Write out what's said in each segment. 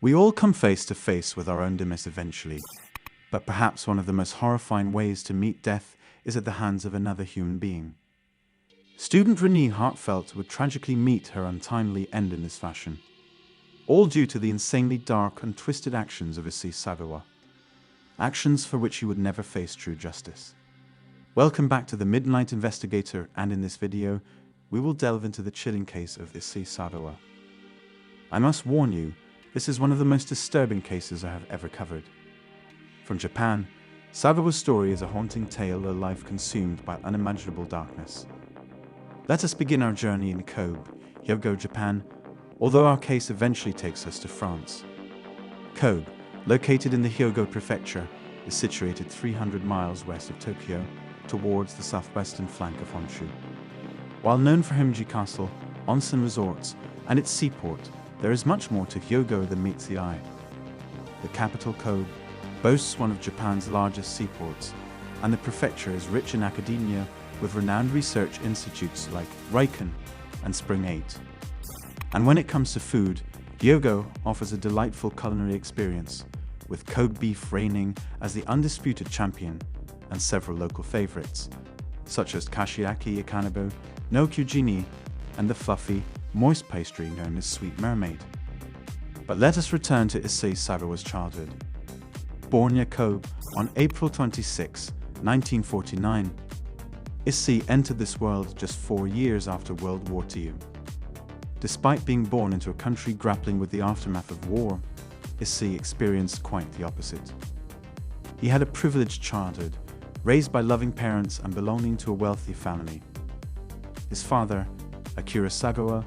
We all come face to face with our own demise eventually, but perhaps one of the most horrifying ways to meet death is at the hands of another human being. Student Renee Hartfelt would tragically meet her untimely end in this fashion, all due to the insanely dark and twisted actions of Issei Sagawa, actions for which he would never face true justice. Welcome back to the Midnight Investigator, and in this video, we will delve into the chilling case of Issei Sagawa. I must warn you, this is one of the most disturbing cases I have ever covered. From Japan, Sagawa's story is a haunting tale of a life consumed by unimaginable darkness. Let us begin our journey in Kobe, Hyogo, Japan, although our case eventually takes us to France. Kobe, located in the Hyogo prefecture, is situated 300 miles west of Tokyo, towards the southwestern flank of Honshu. While known for Himji Castle, onsen resorts, and its seaport, there is much more to Hyogo than meets the eye. The capital, Kobe, boasts one of Japan's largest seaports, and the prefecture is rich in academia with renowned research institutes like Riken and Spring 8. And when it comes to food, Hyogo offers a delightful culinary experience, with Kobe beef reigning as the undisputed champion, and several local favorites, such as kashiaki ikanabo, no kyujini, and the fluffy, moist pastry known as Sweet Mermaid. But let us return to Issei Sagawa's childhood. Born near Kobe on April 26, 1949, Issei entered this world just 4 years after World War II. Despite being born into a country grappling with the aftermath of war, Issei experienced quite the opposite. He had a privileged childhood, raised by loving parents and belonging to a wealthy family. His father, Akira Sagawa,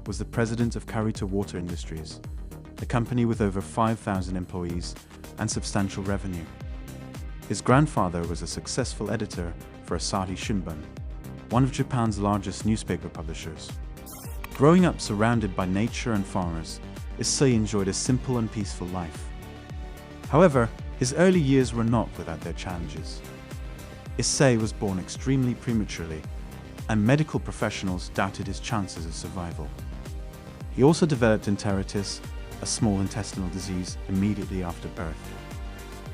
was the president of Kurita Water Industries, a company with over 5,000 employees and substantial revenue. His grandfather was a successful editor for Asahi Shimbun, one of Japan's largest newspaper publishers. Growing up surrounded by nature and farmers, Issei enjoyed a simple and peaceful life. However, his early years were not without their challenges. Issei was born extremely prematurely, and medical professionals doubted his chances of survival. He also developed enteritis, a small intestinal disease, immediately after birth.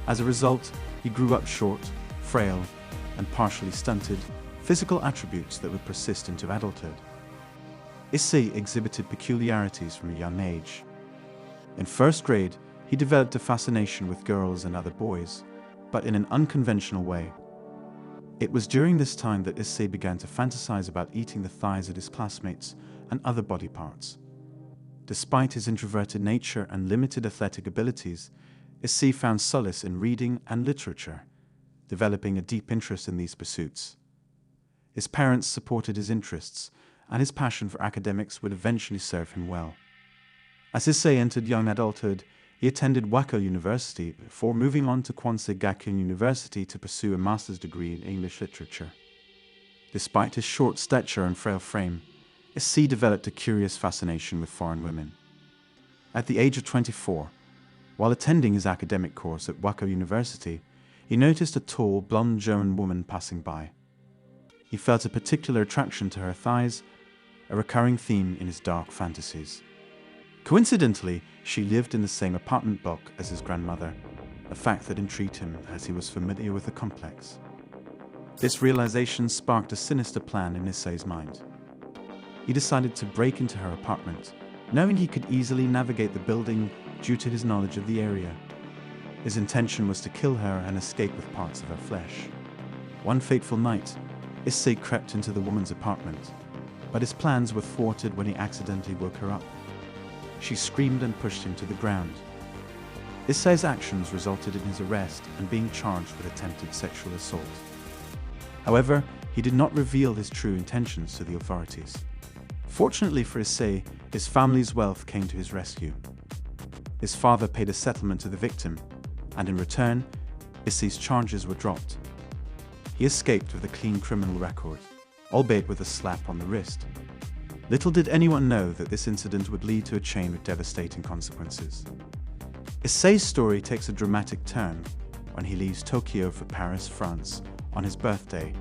As a result, he grew up short, frail, and partially stunted, physical attributes that would persist into adulthood. Issei exhibited peculiarities from a young age. In first grade, he developed a fascination with girls and other boys, but in an unconventional way. It was during this time that Issei began to fantasize about eating the thighs of his classmates and other body parts. Despite his introverted nature and limited athletic abilities, Issei found solace in reading and literature, developing a deep interest in these pursuits. His parents supported his interests, and his passion for academics would eventually serve him well. As Issei entered young adulthood, he attended Wako University before moving on to Kwansei Gakuin University to pursue a master's degree in English literature. Despite his short stature and frail frame, Issei developed a curious fascination with foreign women. At the age of 24, while attending his academic course at Wako University, he noticed a tall, blonde German woman passing by. He felt a particular attraction to her thighs, a recurring theme in his dark fantasies. Coincidentally, she lived in the same apartment block as his grandmother, a fact that intrigued him as he was familiar with the complex. This realization sparked a sinister plan in Issei's mind. He decided to break into her apartment, knowing he could easily navigate the building due to his knowledge of the area. His intention was to kill her and escape with parts of her flesh. One fateful night, Issei crept into the woman's apartment, but his plans were thwarted when he accidentally woke her up. She screamed and pushed him to the ground. Issei's actions resulted in his arrest and being charged with attempted sexual assault. However, he did not reveal his true intentions to the authorities. Fortunately for Issei, his family's wealth came to his rescue. His father paid a settlement to the victim, and in return, Issei's charges were dropped. He escaped with a clean criminal record, albeit with a slap on the wrist. Little did anyone know that this incident would lead to a chain with devastating consequences. Issei's story takes a dramatic turn when he leaves Tokyo for Paris, France, on his birthday,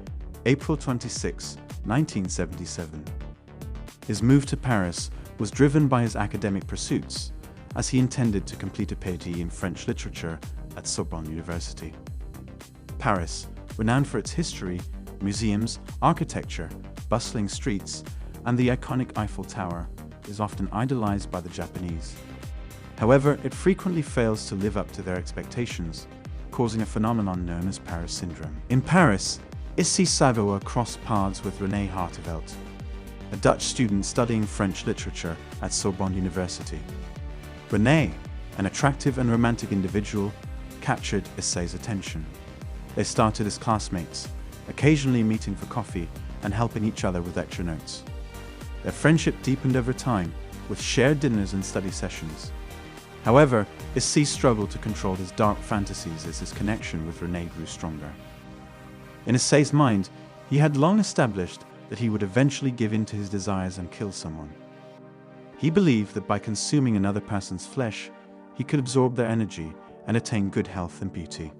April 26, 1977. His move to Paris was driven by his academic pursuits, as he intended to complete a PhD in French literature at Sorbonne University. Paris, renowned for its history, museums, architecture, bustling streets, and the iconic Eiffel Tower, is often idolized by the Japanese. However, it frequently fails to live up to their expectations, causing a phenomenon known as Paris syndrome. In Paris, Issei Sagawa crossed paths with René Hartevelt, a Dutch student studying French literature at Sorbonne University. René, an attractive and romantic individual, captured Issei's attention. They started as classmates, occasionally meeting for coffee and helping each other with lecture notes. Their friendship deepened over time, with shared dinners and study sessions. However, Issei struggled to control his dark fantasies as his connection with René grew stronger. In Issei's mind, he had long established that he would eventually give in to his desires and kill someone. He believed that by consuming another person's flesh, he could absorb their energy and attain good health and beauty.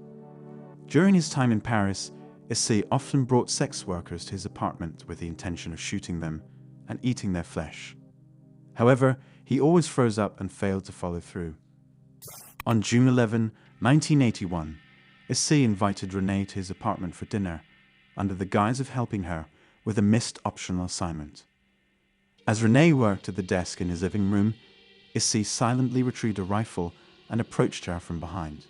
During his time in Paris, Issei often brought sex workers to his apartment with the intention of shooting them and eating their flesh. However, he always froze up and failed to follow through. On June 11, 1981, Issei invited René to his apartment for dinner, under the guise of helping her with a missed optional assignment. As René worked at the desk in his living room, Issei silently retrieved a rifle and approached her from behind.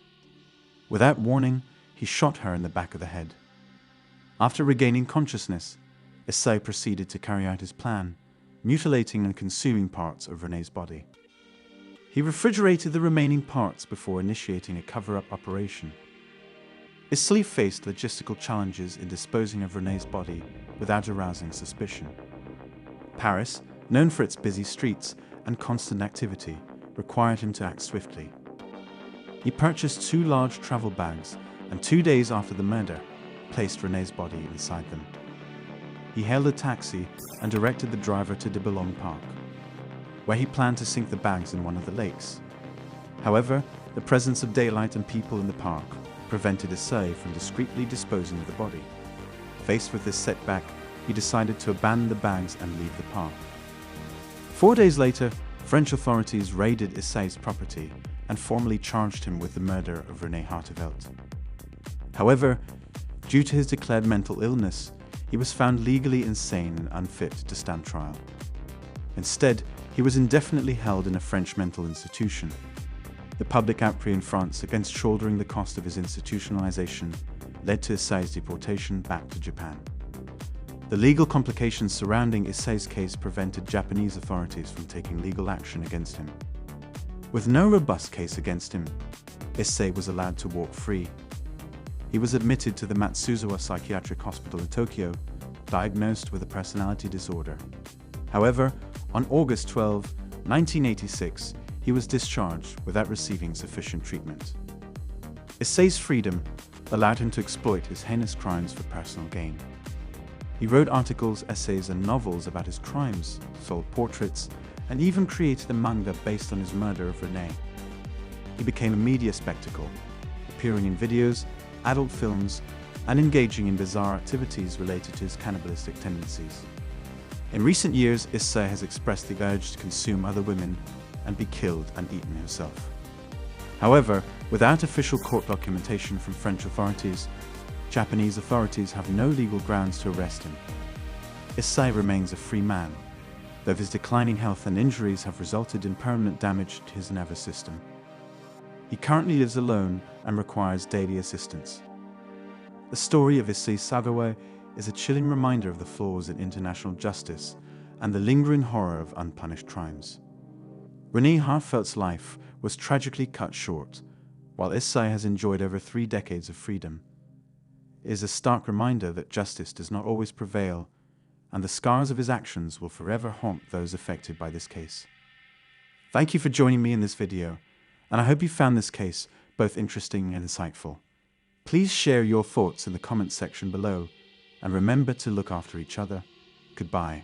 Without warning, he shot her in the back of the head. After regaining consciousness, Issei proceeded to carry out his plan, mutilating and consuming parts of René's body. He refrigerated the remaining parts before initiating a cover-up operation. Issei faced logistical challenges in disposing of René's body without arousing suspicion. Paris, known for its busy streets and constant activity, required him to act swiftly. He purchased 2 large travel bags and 2 days after the murder, placed René's body inside them. He hailed a taxi and directed the driver to de Boulogne Park, where he planned to sink the bags in one of the lakes. However, the presence of daylight and people in the park prevented Issei from discreetly disposing of the body. Faced with this setback, he decided to abandon the bags and leave the park. 4 days later, French authorities raided Issei's property and formally charged him with the murder of René Hartevelt. However, due to his declared mental illness, he was found legally insane and unfit to stand trial. Instead, he was indefinitely held in a French mental institution. The public outcry in France against shouldering the cost of his institutionalization led to Issei's deportation back to Japan. The legal complications surrounding Issei's case prevented Japanese authorities from taking legal action against him. With no robust case against him, Issei was allowed to walk free. He was admitted to the Matsuzawa Psychiatric Hospital in Tokyo, diagnosed with a personality disorder. However, on August 12, 1986, he was discharged without receiving sufficient treatment. Issei's freedom allowed him to exploit his heinous crimes for personal gain. He wrote articles, essays, and novels about his crimes, sold portraits, and even created a manga based on his murder of René. He became a media spectacle, appearing in videos, adult films, and engaging in bizarre activities related to his cannibalistic tendencies. In recent years, Issei has expressed the urge to consume other women and be killed and eaten himself. However, without official court documentation from French authorities, Japanese authorities have no legal grounds to arrest him. Issei remains a free man, though his declining health and injuries have resulted in permanent damage to his nervous system. He currently lives alone and requires daily assistance. The story of Issei Sagawa is a chilling reminder of the flaws in international justice and the lingering horror of unpunished crimes. René Hartevelt's life was tragically cut short, while Issei has enjoyed over 3 decades of freedom. It is a stark reminder that justice does not always prevail, and the scars of his actions will forever haunt those affected by this case. Thank you for joining me in this video, and I hope you found this case both interesting and insightful. Please share your thoughts in the comments section below, and remember to look after each other. Goodbye.